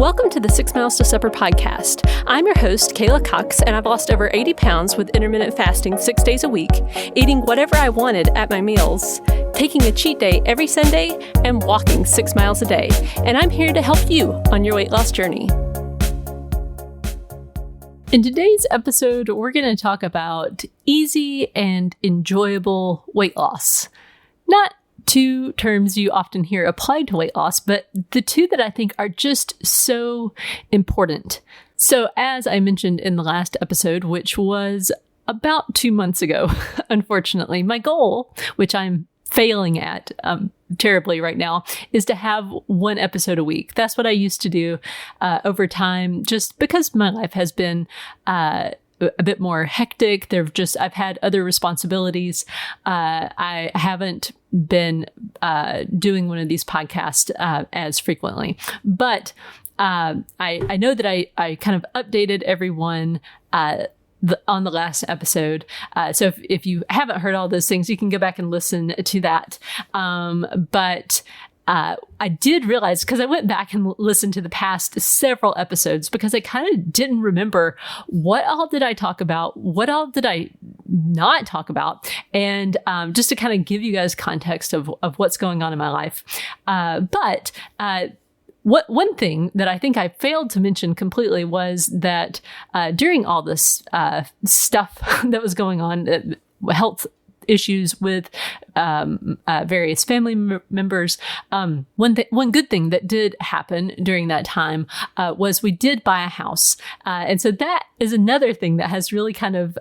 Welcome to the 6 Miles to Supper podcast. I'm your host, Kayla Cox, and I've lost over 80 pounds with intermittent fasting 6 days a week, eating whatever I wanted at my meals, taking a cheat day every Sunday, and walking 6 miles a day. And I'm here to help you on your weight loss journey. In today's episode, we're going to talk about easy and enjoyable weight loss. Not two terms you often hear applied to weight loss, but the two that I think are just so important. So as I mentioned in the last episode, which was about 2 months ago, unfortunately, my goal, which I'm failing at terribly right now, is to have one episode a week. That's what I used to do over time, just because my life has been a bit more hectic. I've had other responsibilities. I haven't been doing one of these podcasts as frequently, but I know that I kind of updated everyone on the last episode. So if you haven't heard all those things, you can go back and listen to that. But I did realize, because I went back and listened to the past several episodes, because I kind of didn't remember what all did I talk about, what all did I not talk about, and just to kind of give you guys context of what's going on in my life. But one thing that I think I failed to mention completely was that during all this stuff that was going on, health issues with various family members. One good thing that did happen during that time was we did buy a house. And so that is another thing that has really kind of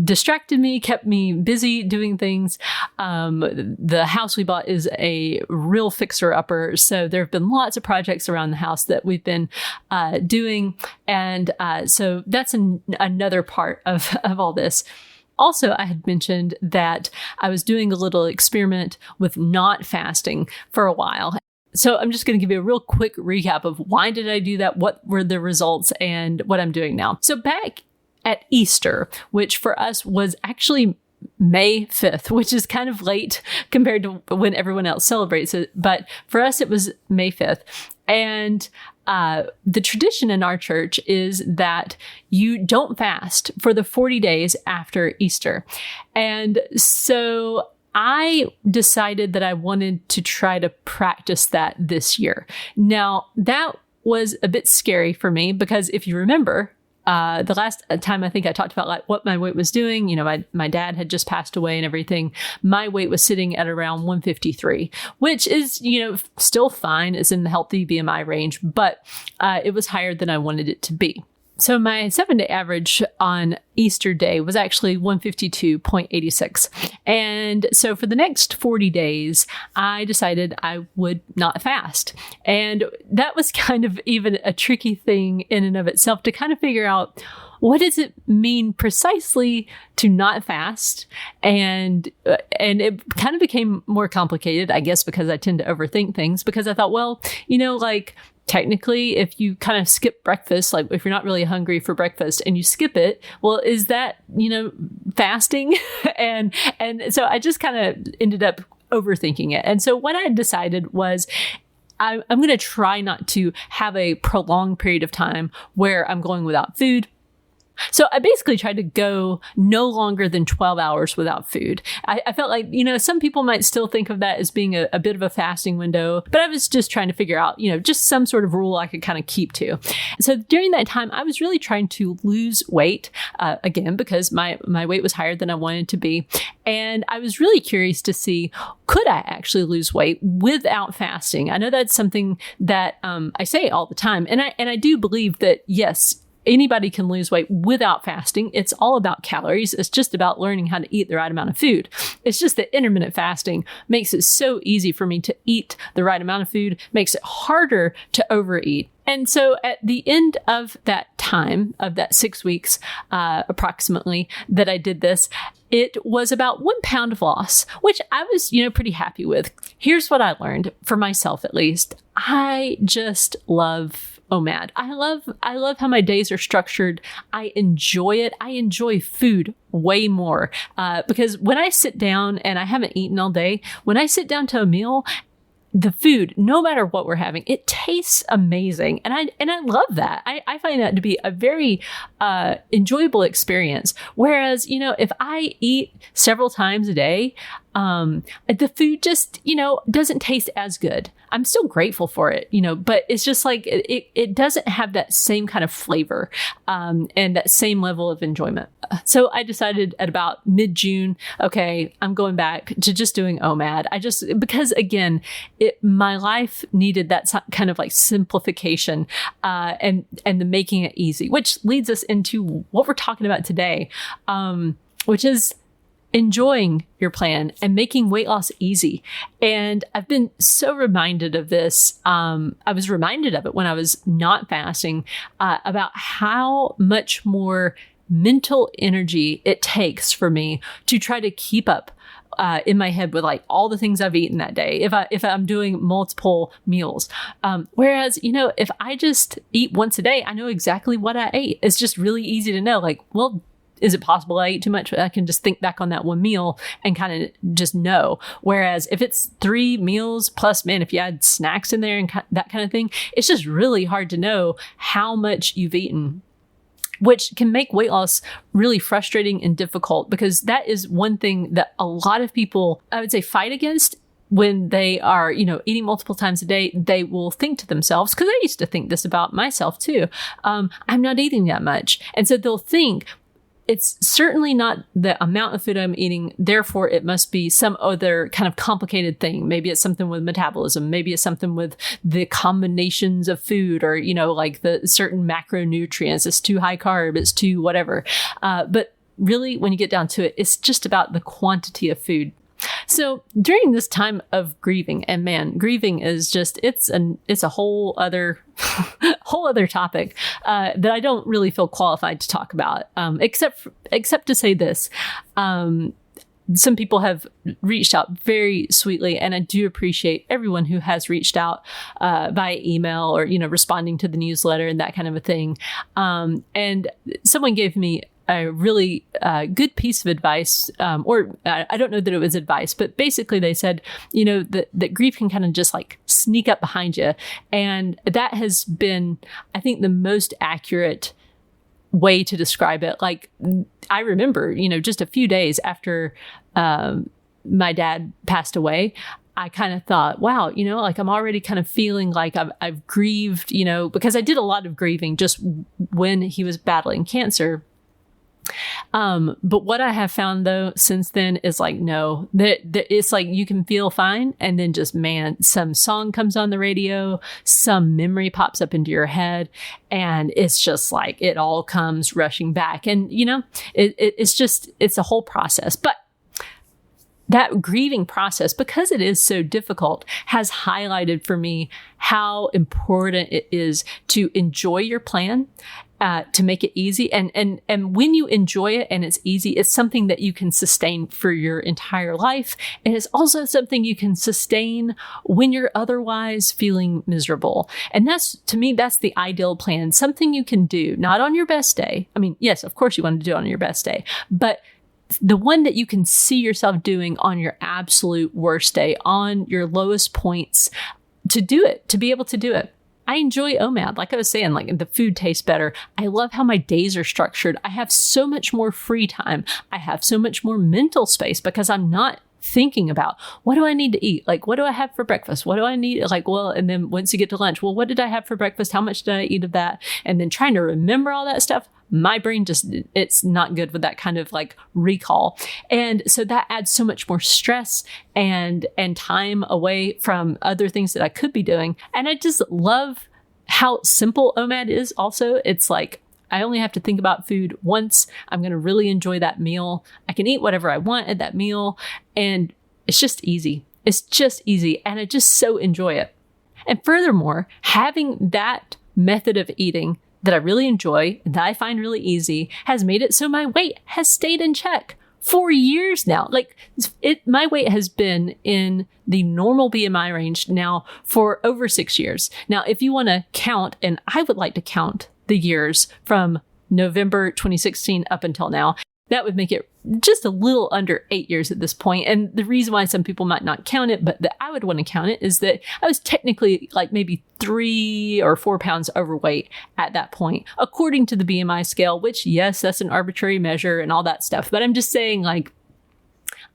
distracted me, kept me busy doing things. The house we bought is a real fixer-upper. So there have been lots of projects around the house that we've been doing. And so that's another part of all this. Also, I had mentioned that I was doing a little experiment with not fasting for a while. So I'm just going to give you a real quick recap of why did I do that, what were the results, and what I'm doing now. So back at Easter, which for us was actually May 5th, which is kind of late compared to when everyone else celebrates it. But for us, it was May 5th. And the tradition in our church is that you don't fast for the 40 days after Easter. And so I decided that I wanted to try to practice that this year. Now, that was a bit scary for me because if you remember, the last time I think I talked about like what my weight was doing, my dad had just passed away and everything. My weight was sitting at around 153, which is, still fine. It's in the healthy BMI range, but it was higher than I wanted it to be. So my 7-day average on Easter Day was actually 152.86. And so for the next 40 days, I decided I would not fast. And that was kind of even a tricky thing in and of itself to kind of figure out, what does it mean precisely to not fast? And it kind of became more complicated, I guess, because I tend to overthink things, because I thought, well, technically, if you kind of skip breakfast, like if you're not really hungry for breakfast and you skip it, well, is that, fasting? and so I just kind of ended up overthinking it. And so what I decided was I'm going to try not to have a prolonged period of time where I'm going without food. So I basically tried to go no longer than 12 hours without food. I felt like, some people might still think of that as being a bit of a fasting window, but I was just trying to figure out, just some sort of rule I could kind of keep to. So during that time, I was really trying to lose weight, again, because my weight was higher than I wanted to be. And I was really curious to see, could I actually lose weight without fasting? I know that's something that I say all the time. And I do believe that, yes, anybody can lose weight without fasting. It's all about calories. It's just about learning how to eat the right amount of food. It's just that intermittent fasting makes it so easy for me to eat the right amount of food, makes it harder to overeat. And so at the end of that time, of that 6 weeks, approximately, that I did this, it was about 1 pound of loss, which I was, pretty happy with. Here's what I learned, for myself at least. I just love OMAD. I love how my days are structured. I enjoy it. I enjoy food way more because when I sit down and I haven't eaten all day, when I sit down to a meal, the food, no matter what we're having, it tastes amazing. And I love that. I find that to be a very enjoyable experience. Whereas, if I eat several times a day, the food just, doesn't taste as good. I'm still grateful for it, but it's just like, it doesn't have that same kind of flavor, and that same level of enjoyment. So I decided at about mid-June, okay, I'm going back to just doing OMAD. Because again, my life needed that kind of like simplification, and the making it easy, which leads us into what we're talking about today, which is enjoying your plan and making weight loss easy. And I've been so reminded of this. I was reminded of it when I was not fasting, about how much more mental energy it takes for me to try to keep up in my head with like all the things I've eaten that day, if I'm doing multiple meals. Whereas, if I just eat once a day, I know exactly what I ate. It's just really easy to know, like, well, is it possible I ate too much? I can just think back on that one meal and kind of just know. Whereas if it's 3 meals plus, man, if you add snacks in there and that kind of thing, it's just really hard to know how much you've eaten, which can make weight loss really frustrating and difficult, because that is one thing that a lot of people, I would say, fight against. When they are, eating multiple times a day, they will think to themselves, because I used to think this about myself too, I'm not eating that much. And so they'll think, it's certainly not the amount of food I'm eating, therefore it must be some other kind of complicated thing. Maybe it's something with metabolism. Maybe it's something with the combinations of food, or, like the certain macronutrients. It's too high carb, it's too whatever. But really, when you get down to it, it's just about the quantity of food. So during this time of grieving, and man, grieving is just, it's a whole other topic that I don't really feel qualified to talk about, except to say this. Some people have reached out very sweetly, and I do appreciate everyone who has reached out via email or, responding to the newsletter and that kind of a thing. And someone gave me a really good piece of advice, or I don't know that it was advice, but basically they said, that grief can kind of just like sneak up behind you. And that has been, I think, the most accurate way to describe it. Like, I remember, just a few days after my dad passed away, I kind of thought, wow, like I'm already kind of feeling like I've grieved, because I did a lot of grieving just when he was battling cancer. But what I have found though since then is like, no, that it's like you can feel fine, and then just, man, some song comes on the radio, some memory pops up into your head, and it's just like it all comes rushing back. And it's a whole process. But that grieving process, because it is so difficult, has highlighted for me how important it is to enjoy your plan, to make it easy. And when you enjoy it and it's easy, it's something that you can sustain for your entire life. And it's also something you can sustain when you're otherwise feeling miserable. And to me, that's the ideal plan. Something you can do, not on your best day. I mean, yes, of course you want to do it on your best day, but the one that you can see yourself doing on your absolute worst day, on your lowest points, to do it, to be able to do it. I enjoy OMAD. Like I was saying, like the food tastes better. I love how my days are structured. I have so much more free time. I have so much more mental space because I'm not thinking about, what do I need to eat? Like, what do I have for breakfast? What do I need? Like, well, and then once you get to lunch, well, what did I have for breakfast? How much did I eat of that? And then trying to remember all that stuff. My brain it's not good with that kind of like recall. And so that adds so much more stress and time away from other things that I could be doing. And I just love how simple OMAD is also. It's like, I only have to think about food once. I'm going to really enjoy that meal. I can eat whatever I want at that meal. And it's just easy. It's just easy. And I just so enjoy it. And furthermore, having that method of eating that I really enjoy, that I find really easy, has made it so my weight has stayed in check for years now. Like my weight has been in the normal BMI range now for over 6 years. Now, if you want to count, and I would like to count the years from November 2016 up until now, That would make it just a little under 8 years at this point. And the reason why some people might not count it, but that I would want to count it, is that I was technically like maybe 3 or 4 pounds overweight at that point, according to the BMI scale, which, yes, that's an arbitrary measure and all that stuff. But I'm just saying, like,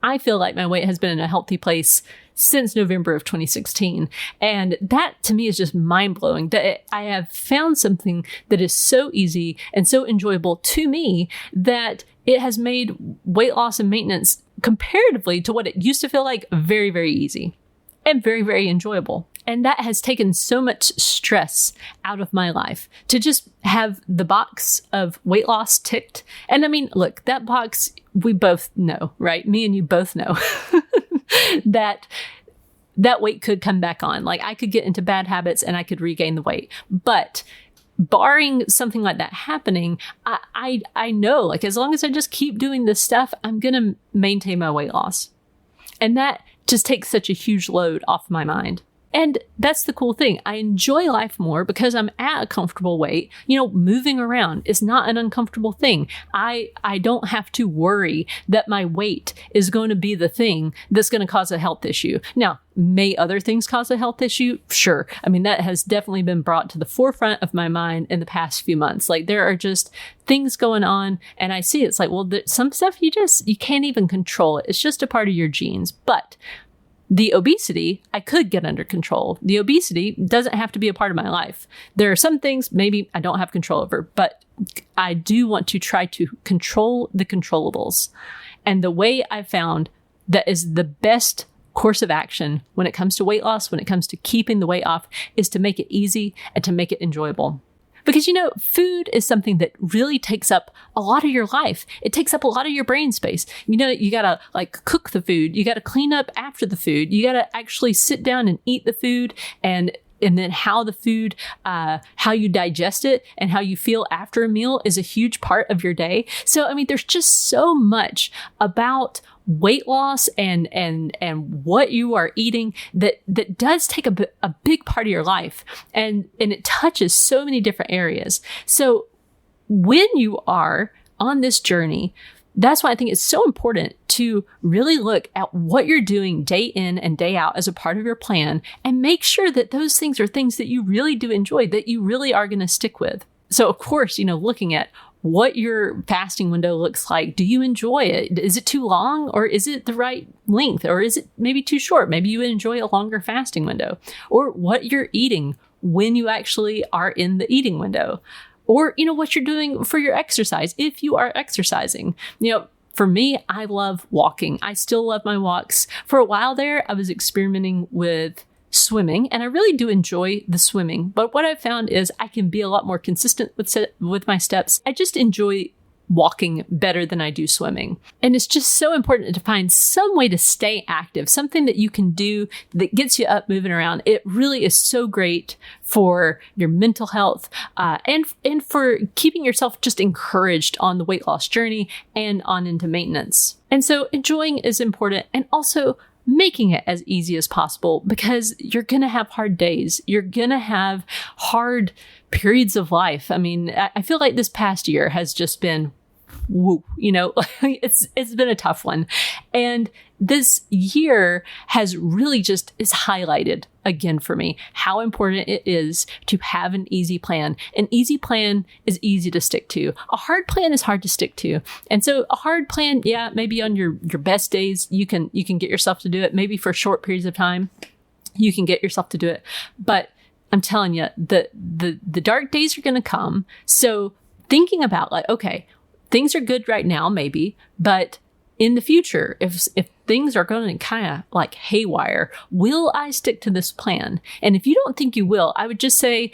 I feel like my weight has been in a healthy place since November of 2016. And that to me is just mind blowing, that I have found something that is so easy and so enjoyable to me that it has made weight loss and maintenance, comparatively to what it used to feel like, very, very easy and very, very enjoyable. And that has taken so much stress out of my life to just have the box of weight loss ticked. And I mean, look, that box, we both know, right? Me and you both know that weight could come back on. Like, I could get into bad habits and I could regain the weight. But barring something like that happening, I know, like, as long as I just keep doing this stuff, I'm going to maintain my weight loss. And that just takes such a huge load off my mind. And that's the cool thing. I enjoy life more because I'm at a comfortable weight. You know, moving around is not an uncomfortable thing. I don't have to worry that my weight is going to be the thing that's going to cause a health issue. Now, may other things cause a health issue? Sure. I mean, that has definitely been brought to the forefront of my mind in the past few months. Like, there are just things going on, and I see it's like, well, some stuff you can't even control it. It's just a part of your genes. But the obesity, I could get under control. The obesity doesn't have to be a part of my life. There are some things maybe I don't have control over, but I do want to try to control the controllables. And the way I've found that is the best course of action when it comes to weight loss, when it comes to keeping the weight off, is to make it easy and to make it enjoyable. Because, you know, food is something that really takes up a lot of your life. It takes up a lot of your brain space. You know, you gotta like cook the food. You gotta clean up after the food. You gotta actually sit down and eat the food, and then how the food, how you digest it and how you feel after a meal is a huge part of your day. So, I mean, there's just so much about weight loss and what you are eating that does take a big part of your life, and it touches so many different areas. So when you are on this journey, that's why I think it's so important to really look at what you're doing day in and day out as a part of your plan, and make sure that those things are things that you really do enjoy, that you really are going to stick with. So of course, you know, looking at what your fasting window looks like. Do you enjoy it? Is it too long, or is it the right length, or is it maybe too short? Maybe you would enjoy a longer fasting window. Or what you're eating when you actually are in the eating window. Or, you know, what you're doing for your exercise, if you are exercising. You know, for me, I love walking. I still love my walks. For a while there, I was experimenting with swimming, and I really do enjoy the swimming. But what I've found is I can be a lot more consistent with my steps. I just enjoy walking better than I do swimming. And it's just so important to find some way to stay active, something that you can do that gets you up moving around. It really is so great for your mental health, and for keeping yourself just encouraged on the weight loss journey and on into maintenance. And so enjoying is important, and also making it as easy as possible, because you're going to have hard days. You're going to have hard periods of life. I mean, I feel like this past year has just been, woo, you know, it's been a tough one. And this year has really just is highlighted again for me how important it is to have an easy plan. An easy plan is easy to stick to. A hard plan is hard to stick to. And so a hard plan, yeah, maybe on your best days, you can get yourself to do it. Maybe for short periods of time, you can get yourself to do it. But I'm telling you, the dark days are going to come. So thinking about like, okay, things are good right now, maybe, but in the future, if things are going to kind of like haywire, will I stick to this plan? And if you don't think you will, I would just say,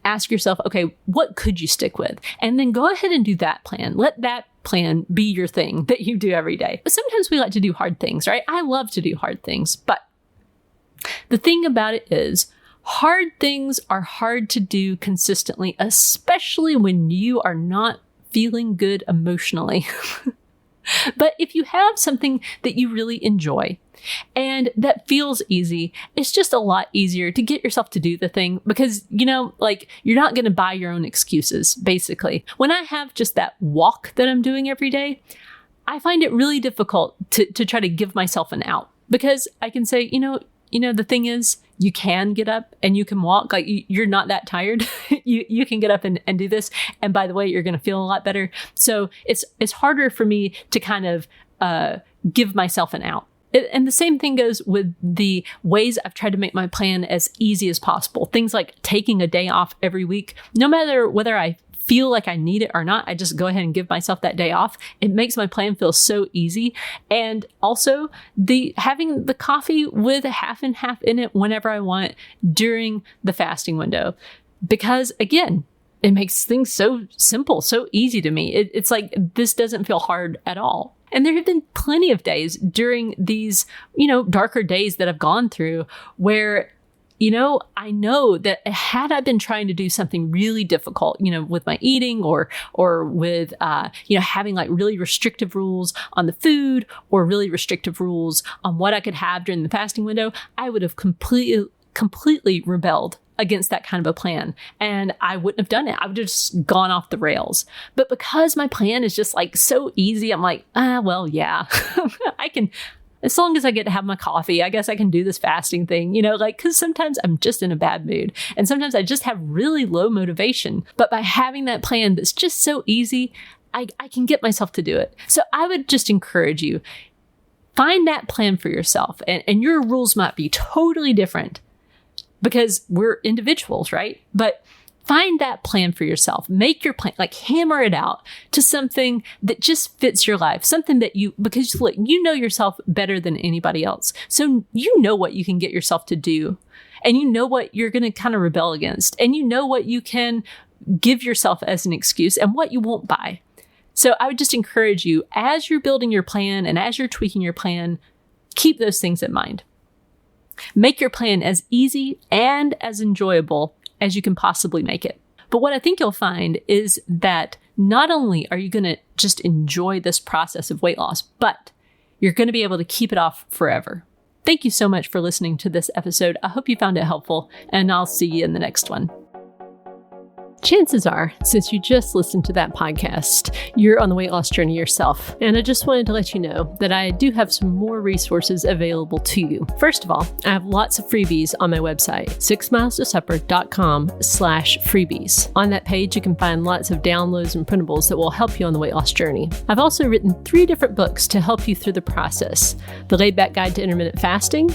ask yourself, okay, what could you stick with? And then go ahead and do that plan. Let that plan be your thing that you do every day. But sometimes we like to do hard things, right? I love to do hard things, but the thing about it is, hard things are hard to do consistently, especially when you are not feeling good emotionally. But if you have something that you really enjoy and that feels easy, it's just a lot easier to get yourself to do the thing because, you're not going to buy your own excuses, basically. When I have just that walk that I'm doing every day, I find it really difficult to try to give myself an out because I can say, the thing is, you can get up and you can walk. Like you're not that tired. you can get up and do this. And by the way, you're going to feel a lot better. So it's harder for me to kind of give myself an out. And the same thing goes with the ways I've tried to make my plan as easy as possible. Things like taking a day off every week, no matter whether I feel like I need it or not, I just go ahead and give myself that day off. It makes my plan feel so easy. And also having the coffee with a half and half in it whenever I want during the fasting window. Because again, it makes things so simple, so easy to me. It's like, this doesn't feel hard at all. And there have been plenty of days during these, darker days that I've gone through where I know that had I been trying to do something really difficult, with my eating or with, having like really restrictive rules on the food or really restrictive rules on what I could have during the fasting window, I would have completely rebelled against that kind of a plan. And I wouldn't have done it. I would have just gone off the rails. But because my plan is just like so easy, I'm like, well, yeah, I can. As long as I get to have my coffee, I guess I can do this fasting thing, because sometimes I'm just in a bad mood and sometimes I just have really low motivation. But by having that plan that's just so easy, I can get myself to do it. So I would just encourage you, find that plan for yourself and your rules might be totally different because we're individuals, right? But find that plan for yourself. Make your plan, hammer it out to something that just fits your life, something that because look, you know yourself better than anybody else. So you know what you can get yourself to do and you know what you're going to kind of rebel against and you know what you can give yourself as an excuse and what you won't buy. So I would just encourage you as you're building your plan and as you're tweaking your plan, keep those things in mind. Make your plan as easy and as enjoyable as you can possibly make it. But what I think you'll find is that not only are you going to just enjoy this process of weight loss, but you're going to be able to keep it off forever. Thank you so much for listening to this episode. I hope you found it helpful, and I'll see you in the next one. Chances are, since you just listened to that podcast, you're on the weight loss journey yourself. And I just wanted to let you know that I do have some more resources available to you. First of all, I have lots of freebies on my website, 6milestosupper.com/freebies. On that page, you can find lots of downloads and printables that will help you on the weight loss journey. I've also written 3 different books to help you through the process: The Laid Back Guide to Intermittent Fasting,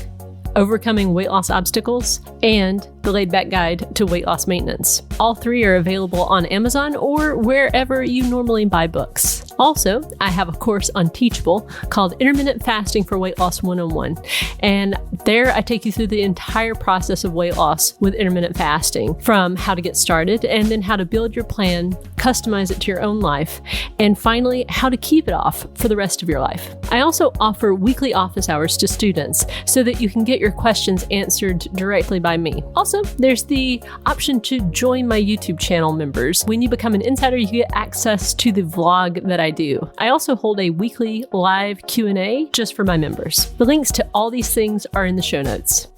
Overcoming Weight Loss Obstacles, and The Laid Back Guide to Weight Loss Maintenance. All 3 are available on Amazon or wherever you normally buy books. Also, I have a course on Teachable called Intermittent Fasting for Weight Loss 101. And there I take you through the entire process of weight loss with intermittent fasting, from how to get started and then how to build your plan, customize it to your own life, and finally, how to keep it off for the rest of your life. I also offer weekly office hours to students so that you can get your questions answered directly by me. Also, there's the option to join my YouTube channel members. When you become an insider, you get access to the vlog that I do. I also hold a weekly live Q&A just for my members. The links to all these things are in the show notes.